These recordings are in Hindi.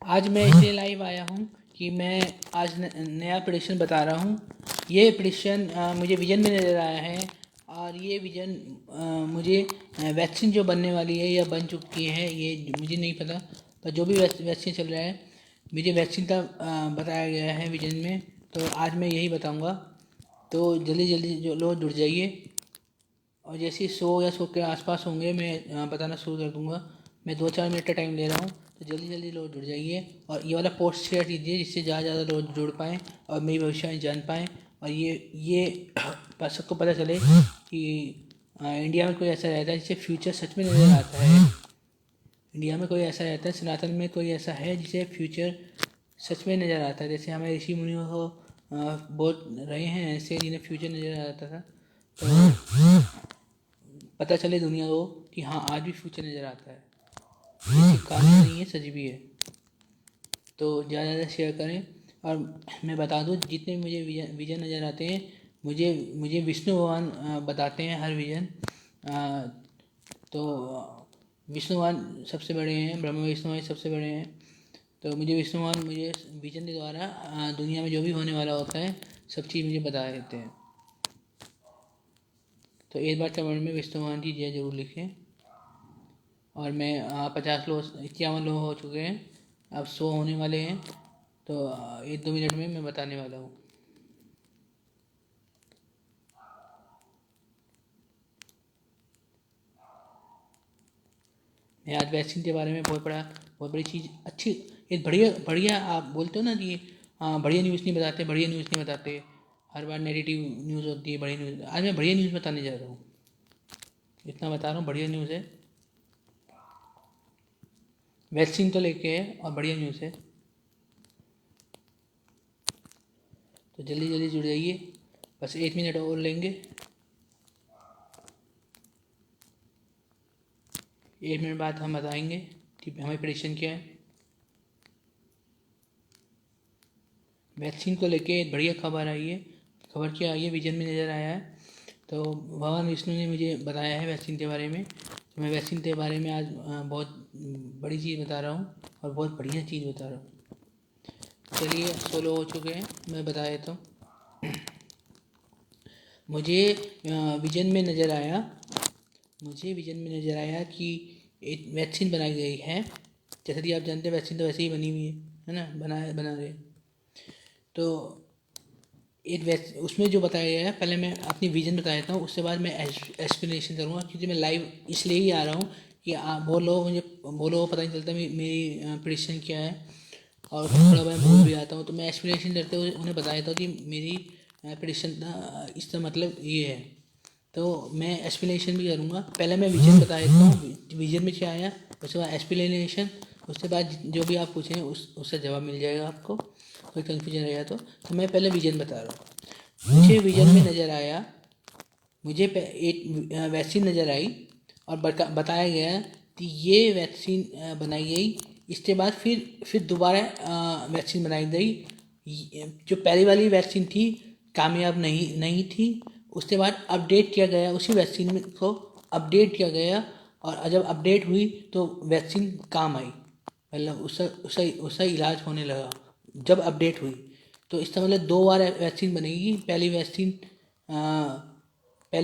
आज मैं इसलिए लाइव आया हूँ कि मैं आज नया प्रेडिक्शन बता रहा हूँ। ये प्रेडिक्शन मुझे विजन में नज़र आया है और ये विजन मुझे वैक्सीन जो बनने वाली है या बन चुकी है ये मुझे नहीं पता, पर जो भी वैक्सीन चल रहा है मुझे वैक्सीन का बताया गया है विजन में। तो आज मैं यही बताऊँगा, तो जल्दी जल्दी जो लोग जुड़ जाइए और जैसे ही 100 या 100 के आसपास होंगे मैं बताना शुरू कर दूँगा। मैं 2-4 मिनट का टाइम ले रहा हूँ, तो जल्दी जल्दी लोग जुड़ जाइए और ये वाला पोस्ट शेयर कीजिए जिससे ज़्यादा लोग जुड़ पाएँ और मेरी भविष्यवाणी जान पाएँ। और ये सबको पता चले कि इंडिया में कोई ऐसा रहता है जिसे फ्यूचर सच में नज़र आता है। इंडिया में कोई ऐसा रहता है, सनातन में कोई ऐसा है जिसे फ्यूचर सच में नज़र आता है। जैसे हमें ऋषि मुनियों को बोल रहे हैं, ऐसे जिन्हें फ्यूचर नज़र आता था, तो पता चले दुनिया को कि हाँ आज भी फ्यूचर नज़र आता है। ये सिर्फ कहानी नहीं है, सच भी है। तो ज़्यादा ज़्यादा शेयर करें। और मैं बता दूँ, जितने मुझे विजन नज़र आते हैं मुझे विष्णु भगवान बताते हैं हर विजन। तो विष्णु भगवान सबसे बड़े हैं, ब्रह्मा विष्णु भगवान सबसे बड़े हैं। तो मुझे विष्णु भगवान मुझे विजन के द्वारा दुनिया में जो भी होने वाला होता है सब चीज़ मुझे बता देते हैं। तो एक बार कमेंट में विष्णु भगवान की जय जरूर लिखें। और मैं 50 लोग 51 लोग हो चुके हैं, अब 100 होने वाले हैं। तो 1-2 मिनट में मैं बताने वाला हूँ। मैं आज वैक्सीन के बारे में बहुत बड़ी चीज़ अच्छी, एक बढ़िया बढ़िया आप बोलते हो ना कि बढ़िया न्यूज़ नहीं बताते, बढ़िया न्यूज़ नहीं बताते, हर बार नेगेटिव न्यूज़ होती है, बढ़िया न्यूज़। आज मैं बढ़िया न्यूज़ बताने जा रहा हूँ, इतना बता रहा हूँ, बढ़िया न्यूज़ है। वैक्सीन तो लेके है और बढ़िया न्यूज़ है। तो जल्दी जल्दी जुड़ जाइए, बस 1 मिनट और लेंगे। 1 मिनट बाद हम बताएंगे कि हमारी प्रेडिक्शन क्या है। वैक्सीन को लेके एक बढ़िया खबर आई है। खबर क्या आई है, विजन में नज़र आया है। तो भगवान विष्णु ने मुझे बताया है वैक्सीन के बारे में। तो मैं वैक्सीन के बारे में आज बहुत बड़ी चीज़ बता रहा हूँ और बहुत बढ़िया चीज़ बता रहा हूँ। चलिए 16 हो चुके हैं, मैं बता देता हूँ। मुझे विजन में नज़र आया कि एक वैक्सीन बनाई गई है। जैसे कि आप जानते हैं वैक्सीन तो वैसे ही बनी हुई है ना, बना रहे। तो एक उसमें जो बताया गया है, पहले मैं अपनी विजन बता देता हूँ, उसके बाद मैं एक्सप्लेनेशन करूँगा। क्योंकि मैं लाइव इसलिए ही आ रहा हूँ कि आप बहुत लोगों को पता नहीं चलता मेरी प्रेडिक्शन क्या है, और थोड़ा मैं भूल भी आता हूँ। तो मैं एक्सप्लेनेशन करते हुए उन्हें बता देता हूँ कि मेरी प्रेडिक्शन इसका मतलब ये है। तो मैं एक्सप्लेनेशन भी करूँगा। पहले मैं विजन बता देता हूँ, विजन में क्या आया, उसके बाद एक्सप्लेनेशन, उसके बाद जो भी आप पूछें उसका जवाब मिल जाएगा आपको, कोई कन्फ्यूजन रहेगा तो मैं पहले विजन बता रहा हूँ। मुझे विजन में नज़र आया, मुझे एक वैक्सीन नज़र आई और बताया गया कि ये वैक्सीन बनाई गई। इसके बाद फिर दोबारा वैक्सीन बनाई गई। जो पहली वाली वैक्सीन थी कामयाब नहीं थी। उसके बाद अपडेट किया गया, उसी वैक्सीन को अपडेट किया गया, और जब अपडेट हुई तो वैक्सीन काम आई, मतलब उसका इलाज होने लगा जब अपडेट हुई। तो इसका मतलब 2 बार वैक्सीन बनेगी। पहली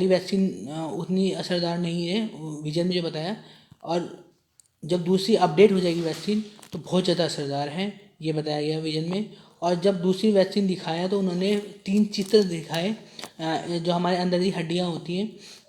वैक्सीन उतनी असरदार नहीं है विजन में जो बताया, और जब दूसरी अपडेट हो जाएगी वैक्सीन तो बहुत ज़्यादा असरदार है, ये बताया गया विजन में। और जब दूसरी वैक्सीन दिखाया तो उन्होंने 3 चित्र दिखाए, जो हमारे अंदर की हड्डियाँ होती हैं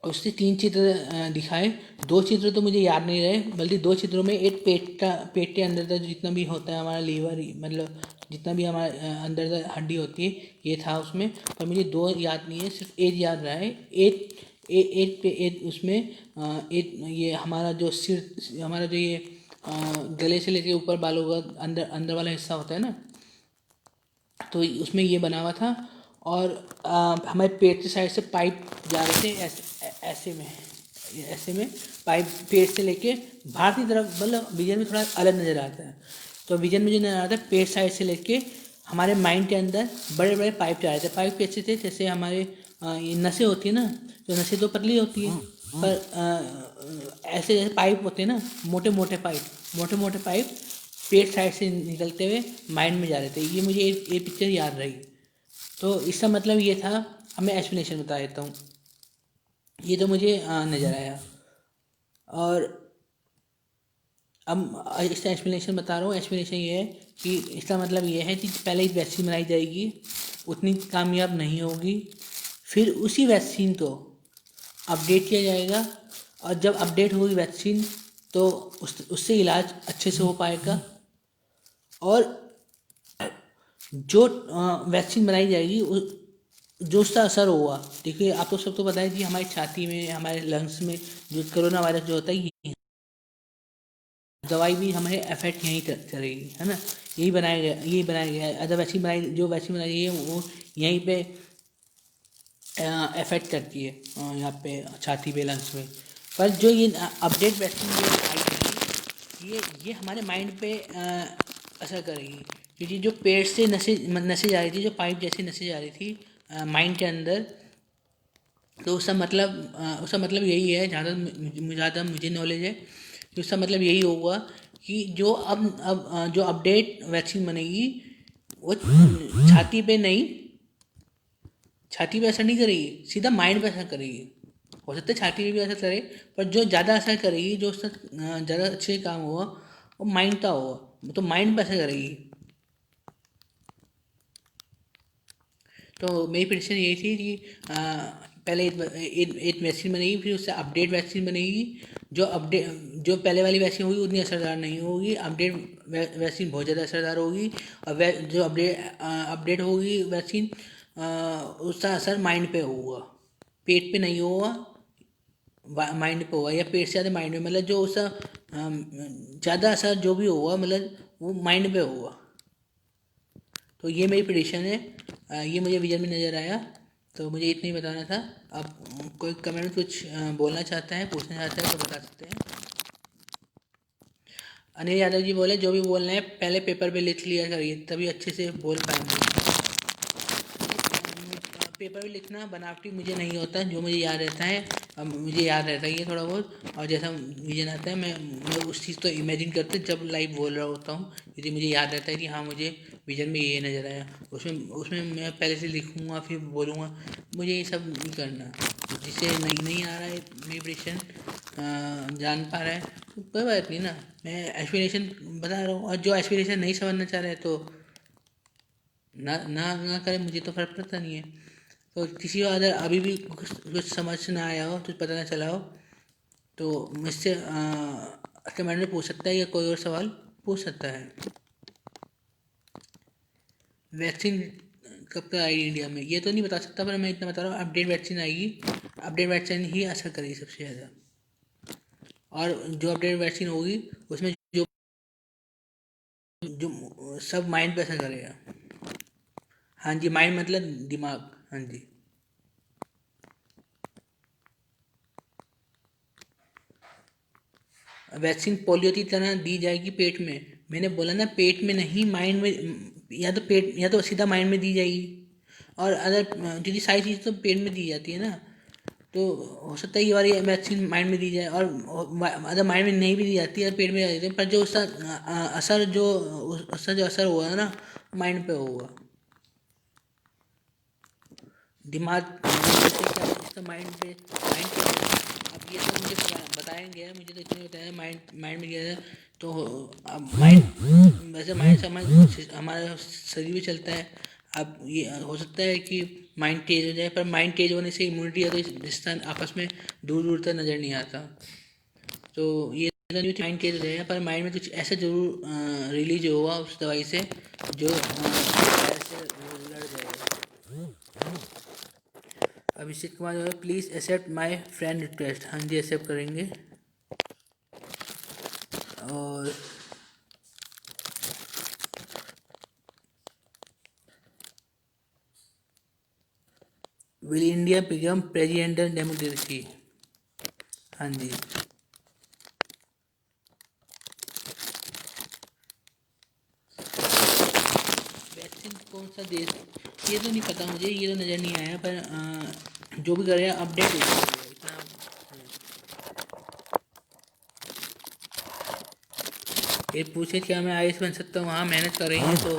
उससे 3 चित्र दिखाए। 2 चित्र तो मुझे याद नहीं रहे, बल्कि 2 चित्रों में एक पेट के अंदर का जितना भी होता है हमारा लीवर, मतलब जितना भी हमारे अंदर का हड्डी होती है ये था उसमें। पर मुझे 2 याद नहीं है, सिर्फ एक याद रहा है। एक उसमें एक ये हमारा जो सिर, हमारा जो ये गले से लेके ऊपर बालों का अंदर वाला हिस्सा होता है ना, तो उसमें ये बना हुआ था। और हमारे पेट के साइड से पाइप जा रहे थे ऐसे में पाइप पेट से लेके बाहर की तरफ, मतलब विजन में थोड़ा अलग नज़र आता है। तो विजन में जो नज़र आता है पेट साइड से लेके हमारे माइंड के अंदर बड़े बड़े पाइप जा रहे थे। पाइप कैसे थे, जैसे हमारे ये नसें होती है ना, तो नसें तो पतली होती है, पर ऐसे जैसे पाइप होते हैं ना, मोटे मोटे पाइप पेट साइड से निकलते हुए माइंड में जा रहे थे। ये मुझे ये पिक्चर याद रही। तो इसका मतलब ये था। अब मैं एक्सप्लेनेशन बता देता हूँ। ये तो मुझे नज़र आया। और अब इसका एक्सप्लेनेशन बता रहा हूँ। एक्सप्लेनेशन ये है कि इसका मतलब ये है कि पहले एक वैक्सीन बनाई जाएगी, उतनी कामयाब नहीं होगी, फिर उसी वैक्सीन को अपडेट किया जाएगा, और जब अपडेट होगी वैक्सीन तो उससे इलाज अच्छे से हो पाएगा। और जो वैक्सीन बनाई जाएगी जो उसका असर होगा, देखिए आप तो सबको पता है कि हमारी छाती में, हमारे लंग्स में जो कोरोना वायरस जो होता है, दवाई भी हमें अफेक्ट यहीं करेगी, है ना। यही बनाया गया है। अदर वैक्सीन जो वैक्सीन बनाई गई है वो यहीं पे अफेक्ट करती है, यहाँ पे छाती पे, लंग्स में। पर जो ये अपडेट वैक्सीन जो आई थी, ये हमारे माइंड पे असर करेगी, क्योंकि जो पेट से नसें जा रही थी, जो पाइप जैसी नसें जा रही थी माइंड के अंदर, तो उसका मतलब यही है, जहाँ तक मुझे नॉलेज है कि उसका मतलब यही होगा कि अब जो अपडेट वैक्सीन बनेगी वो छाती पे असर नहीं करेगी, सीधा माइंड पे असर करेगी। हो सकता है छाती पे भी असर करे, पर जो ज़्यादा असर करेगी, जो उसका ज़्यादा अच्छे काम होगा, वो माइंड का होगा, तो माइंड पे असर करेगी। तो मेरी प्रेडिक्शन यही थी कि पहले एक वैक्सीन बनेगी, फिर उससे अपडेट वैक्सीन बनेगी। जो पहले वाली वैक्सीन होगी उतनी असरदार नहीं होगी, अपडेट वैक्सीन बहुत ज़्यादा असरदार होगी। और जो अपडेट होगी वैक्सीन, उसका असर माइंड पे होगा, पेट पे नहीं होगा, माइंड पे होगा, या पेट से ज़्यादा माइंड में, मतलब जो उसका ज़्यादा असर जो भी होगा, मतलब वो माइंड पे होगा। तो ये मेरी प्रेडिक्शन है। ये मुझे विजन में नज़र आया, तो मुझे इतना ही बताना था। आप कोई कमेंट में कुछ बोलना चाहता है, पूछना चाहता है तो बता सकते हैं। अनिल यादव जी बोले जो भी बोलना है पहले पेपर पे लिख लिया करिए, तभी अच्छे से बोल पाएंगे। पेपर में लिखना बनावटी मुझे नहीं होता, जो मुझे याद रहता है अब मुझे याद रहता है ये थोड़ा बहुत, और जैसा विजन आता है मैं उस चीज़ को इमेजिन करते जब लाइव बोल रहा होता हूँ, यदि मुझे याद रहता है कि हाँ मुझे विजन में ये नज़र आया, उसमें मैं पहले से लिखूँगा फिर बोलूँगा। मुझे ये सब नहीं करना। जिसे नहीं आ रहा है मेरी प्रेडिक्शन जान पा रहा है तो कोई बात नहीं ना, मैं एक्सप्लेनेशन बता रहा हूँ। और जो एक्सप्लेनेशन नहीं समझना चाह रहे तो ना ना ना करें, मुझे तो फर्क पड़ता नहीं है। तो किसी को अगर अभी भी कुछ समझ ना आया हो, कुछ पता ना चला हो, तो मुझसे कमेंट में पूछ सकता है, या कोई और सवाल पूछ सकता है। वैक्सीन कब तक आएगी इंडिया में ये तो नहीं बता सकता, पर मैं इतना बता रहा हूँ अपडेट वैक्सीन आएगी। अपडेट वैक्सीन ही असर करेगी सबसे ज़्यादा, और जो अपडेट वैक्सीन होगी उसमें जो जो सब माइंड पे असर करेगा। हाँ जी, माइंड मतलब दिमाग। हाँ जी। वैक्सीन पोलियो की तरह दी जाएगी पेट में, मैंने बोला ना, पेट में नहीं, माइंड में। या तो सीधा माइंड में दी जाएगी, और अगर क्योंकि सारी चीज़ तो पेट में दी जाती है ना, तो हो सकता है ये वाली वैक्सीन माइंड में दी जाए, और अगर माइंड में नहीं भी दी जाती है, पेट में दी जाती है, पर जो उसका उसका जो असर होगा ना, माइंड पे होगा, दिमाग इसका माइंड पे होगा। अब ये तो मुझे बताया गया, मुझे तो इतने बताया, माइंड में गया है। तो अब माइंड, वैसे माइंड से हमारा शरीर भी चलता है। अब ये हो सकता है कि माइंड तेज हो जाए, पर माइंड तेज होने से इम्यूनिटी या तो रिश्ता आपस में दूर दूर तक नज़र नहीं आता। तो ये माइंड तेज हो जाएगा, पर माइंड में कुछ ऐसा जरूर रिलीज होगा उस दवाई से, जो ऐसे लड़ जाएगा। अभिषेक कुमार जो है, please accept my friend request. हाँ जी, एक्सेप्ट करेंगे। और will India become presidential democracy. हाँ जी। वैक्सीन कौन सा देश, ये तो नहीं पता मुझे, ये तो नज़र नहीं आया, पर जो भी करेगा अपडेट हो जाएगा इतना। ये पूछे क्या मैं आईएएस बन सकता हूँ? हाँ, मेहनत कर रही है तो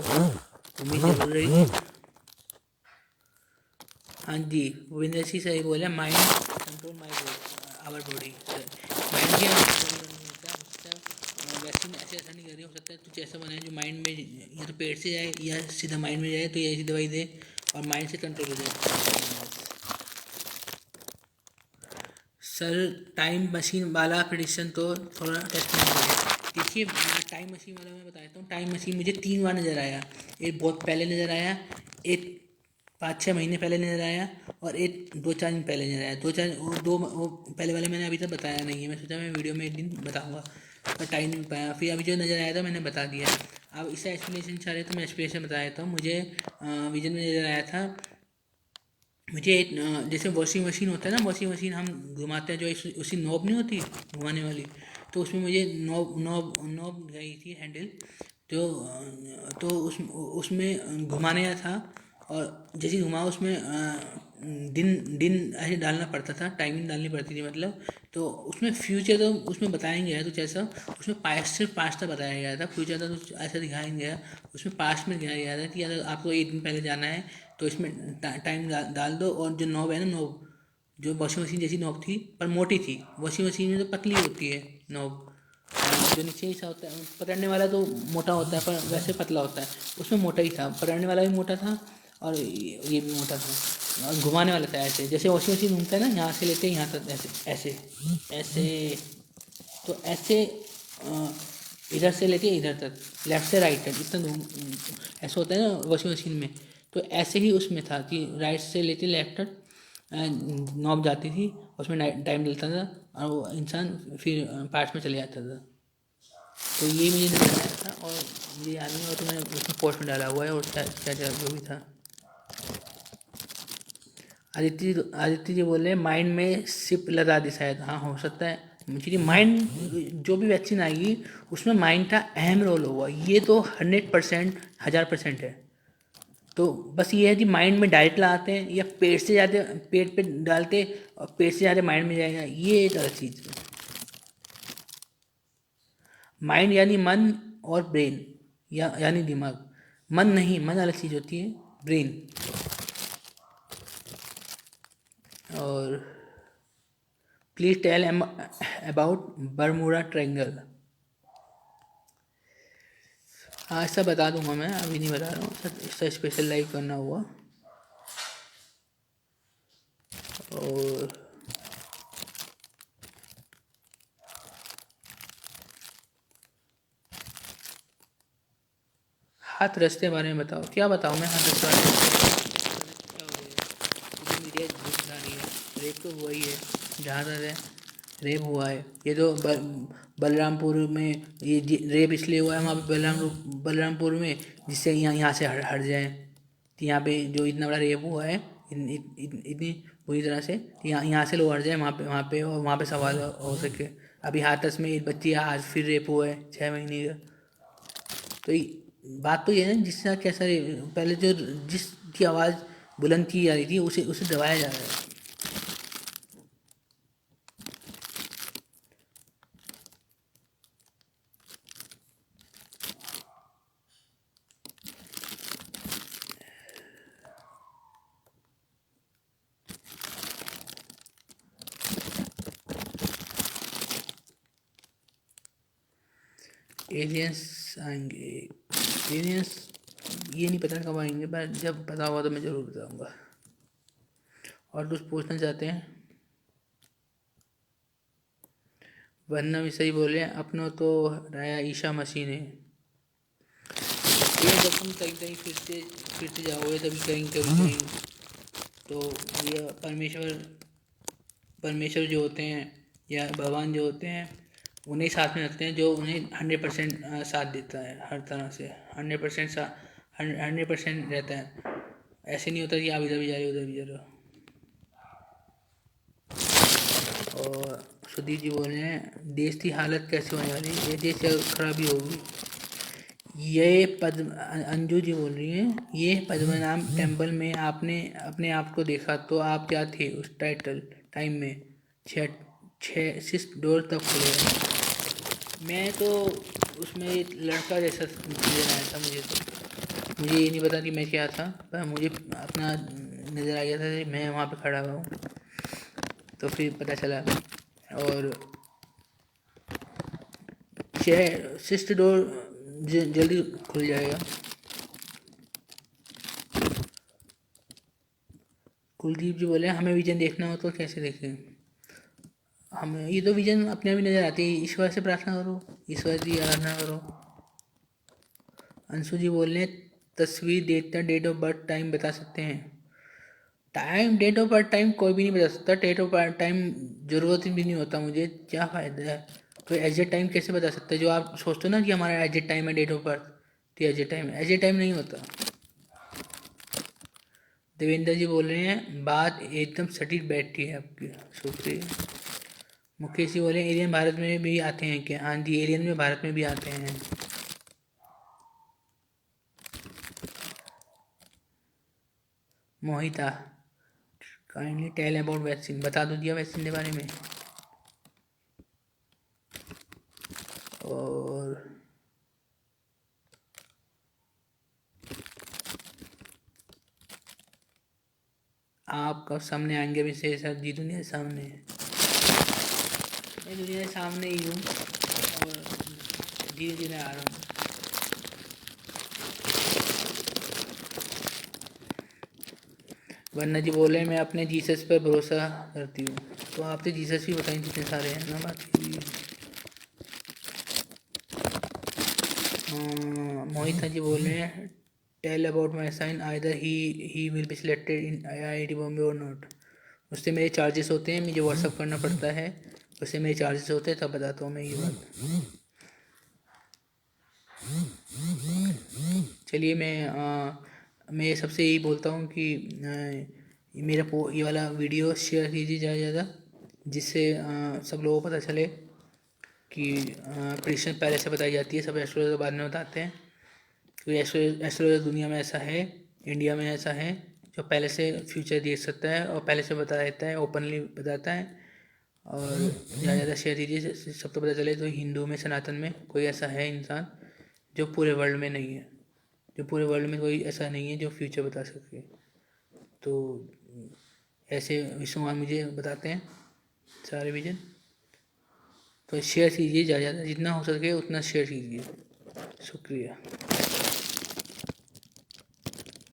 उम्मीद जरूर रहेगी। हाँ जी, भूपेंद्र सिंह सही बोले, mind control my our body. Mind की वैक्सीन ऐसे असर नहीं कर रही, हो सकता है कुछ ऐसा बनाए जो माइंड में या तो पेट से जाए या सीधा माइंड में जाए, तो ये ऐसी दवाई दे और माइंड से कंट्रोल हो जाए। सर टाइम मशीन वाला प्रेडिक्शन तो थोड़ा टेस्ट में है। देखिए टाइम मशीन वाला मैं बता देता हूँ। टाइम मशीन मुझे 3 बार नज़र आया। एक बहुत पहले नज़र आया, एक 5-6 महीने पहले नज़र आया, और एक 2-4 दिन पहले नज़र आया। वो पहले वाले मैंने अभी तक बताया नहीं है, मैं सोचा मैं वीडियो में एक दिन बताऊँगा, पर टाइम नहीं पाया। फिर अभी जो नज़र आया था मैंने बता दिया। अब इसका एक्सप्लेनेशन चाह रहे तो मैं एक्सप्लेनेशन बता देता हूँ। मुझे विजन में नज़र आया था, मुझे जैसे वॉशिंग मशीन होता है ना, वॉशिंग मशीन हम घुमाते हैं जो उसी नॉब नहीं होती घुमाने वाली, तो उसमें मुझे नॉब नॉब नॉब गई थी हैंडल, जो तो उसमें घुमाने का था, और जैसे ही घुमाओ उसमें दिन दिन ऐसे डालना पड़ता था, टाइमिंग डालनी पड़ती थी मतलब। तो उसमें फ्यूचर तो उसमें बताया गया है कुछ ऐसा, उसमें पास्ट सिर्फ पास्ट तक बताया गया था, फ्यूचर था तो ऐसा दिखाया गया। उसमें पास्ट में दिखाया गया था कि अगर आपको एक दिन पहले जाना है तो इसमें टाइम डाल दो, और जो नॉब है ना, नॉब जो वॉशिंग मशीन जैसी नॉब थी पर मोटी थी, वॉशिंग मशीन में तो पतली होती है नॉब, जो नीचे ही सा होता है, पकड़ने वाला तो मोटा होता है पर वैसे पतला होता है, उसमें मोटा ही था, पकड़ने वाला भी मोटा था और ये भी मोटा था, और घुमाने वाला था ऐसे, जैसे वॉशिंग मशीन घूमता है ना, यहाँ से लेते हैं यहाँ तक, ऐसे ऐसे ऐसे, तो ऐसे इधर से लेके इधर तक, लेफ्ट से राइट तक इतना घूम, ऐसा होता है ना वॉशिंग मशीन में, तो ऐसे ही उसमें था कि राइट से लेके लेफ्ट तक नॉब जाती थी, उसमें टाइम डलता था और वो इंसान फिर पार्ट्स में चले जाता था। तो ये मुझे नजर आया था और मुझे याद नहीं, और तो मैंने उसमें पोस्ट में डाला हुआ है, और क्या क्या क्या जो भी था। आदित्य जी बोले माइंड में सिप लगा दी शायद, हाँ हो सकता है, क्योंकि माइंड जो भी वैक्सीन आएगी उसमें माइंड का अहम रोल होगा, ये तो 100% 1000% है। तो बस ये है कि माइंड में डायरेक्ट लगाते हैं या पेट से जाते, पेट पे डालते और पेट से जाते माइंड में जाएगा, ये एक अलग चीज़ है। माइंड यानी मन और ब्रेन, यानी दिमाग, मन नहीं, मन अलग चीज़ होती है, ब्रेन। और please tell about Bermuda Triangle. हाँ ऐसा बता दूंगा मैं, अभी नहीं बता रहा हूँ, इसका स्पेशल लाइव करना हुआ। और हाथ रस्ते के बारे में बताओ, क्या बताऊँ मैं हाथ रस्ते बारे में, क्या हो गया पूरी मीडिया झूठ बता रही है, रेप तो हुआ ही है, जहाँ तक है रेप हुआ है। ये तो बलरामपुर में ये रेप इसलिए हुआ है वहाँ पे बलरामपुर में, जिससे यहाँ से हट जाए, कि यहाँ पे जो इतना बड़ा रेप हुआ है इतनी बुरी तरह से, यहाँ से लोग हट जाए वहाँ पे सवाल हो सके। अभी हाथरस में एक बच्ची आज फिर रेप हुआ है 6 महीने का। तो बात तो ये है ना, जिसका कैसा पहले जो जिसकी आवाज़ बुलंद की जा रही थी उसे उसे दबाया जा रहा है। एलियंस आएंगे, एलियंस ये नहीं पता कब आएंगे, पर जब पता होगा तो मैं ज़रूर बताऊंगा। और कुछ पूछना चाहते हैं? वरना भी सही बोले, अपनों तो राया ईशा मसीह ने। ये जब तुम कहीं कहीं फिरते फिरते जाओगे तभी कहीं तो ये परमेश्वर जो होते हैं या भगवान जो होते हैं उन्हें साथ में रखते हैं, जो उन्हें 100% साथ देता है, हर तरह से 100% रहता है। ऐसे नहीं होता कि आप इधर भी जा रहे हो उधर भी जा रहे हो। और सुदीप जी बोल रहे हैं देश की हालत कैसे होने वाली है, ये देश खराबी होगी। ये अंजू जी बोल रही हैं, ये पद्मनाभ टेम्पल में आपने अपने आप को देखा तो आप क्या थे उस टाइम में? 6 डोर तक खुले हैं। मैं तो उसमें एक लड़का जैसा नज़र आया था मुझे। तो मुझे ये नहीं पता कि मैं क्या था, पर मुझे अपना नज़र आ गया था कि मैं वहाँ पे खड़ा हुआ हूँ। तो फिर पता चला, और सिस्ट डोर जल्दी खुल जाएगा। कुलदीप जी बोले हमें विजन देखना हो तो कैसे देखें? हमें ये तो विजन अपने आप ही नज़र आती है। ईश्वर से प्रार्थना करो, ईश्वर की आराधना करो। अंशु जी बोल रहे हैं तस्वीर देखकर डेट ऑफ बर्थ टाइम बता सकते हैं। Time, date of birth time कोई भी नहीं बता सकता। डेट ऑफ बर्थ टाइम ज़रूरत भी नहीं होता मुझे, क्या फ़ायदा है? कोई एग्जैक्ट टाइम कैसे बता सकता है? जो आप सोचते हो ना कि हमारा एग्जैक्ट टाइम है डेट ऑफ बर्थ, तो एग्जैक्ट टाइम नहीं होता। देवेंद्र जी बोल रहे हैं बात एकदम सटीक बैठती है आपकी, शुक्रिया। मुकेश जी बोले एलियन भारत में भी आते हैं क्या? हाँ जी, एलियन में भारत में भी आते हैं। मोहिता, काइंडली टेल अबाउट वैक्सीन, बता दो दिया वैक्सीन के बारे में। और आप कब सामने आएंगे विशेष सर जी? दुनिया के सामने, मैं दुनिया के सामने ही हूँ और धीरे धीरे आ रहा हूँ। वरना जी बोले मैं अपने जीसस पर भरोसा करती हूँ। तो आप तो जीसस भी बताएं कितने सारे हैं ना, बाकी मोहित जी बोल रहे हैं tell about my sign either he will be selected in IIT Bombay or not. उससे मेरे चार्जेस होते हैं, मुझे व्हाट्सअप करना पड़ता है, उससे मेरे चार्जेस होते हैं, तब बताता हूँ मैं ये बात। चलिए मैं सबसे यही बोलता हूँ कि मेरा ये वाला वीडियो शेयर कीजिए ज़्यादा से ज़्यादा, जिससे सब लोगों को पता चले कि प्रेडिक्शन पहले से बताई जाती है, सब एस्ट्रोलॉजर बाद में बताते हैं। क्योंकि एस्ट्रोलॉजर दुनिया में ऐसा है, इंडिया में ऐसा है जो पहले से फ्यूचर देख सकता है और पहले से बता देता है, ओपनली बताता है। और ज़्यादा ज़्यादा शेयर दीजिए, सबको पता चले। तो हिंदू में, सनातन में कोई ऐसा है इंसान जो पूरे वर्ल्ड में नहीं है, जो पूरे वर्ल्ड में कोई ऐसा नहीं है जो फ्यूचर बता सके। तो ऐसे विश्वमान मुझे बताते हैं सारे विजन। तो शेयर कीजिए ज़्यादा ज़्यादा, जितना हो सके उतना शेयर कीजिए। शुक्रिया।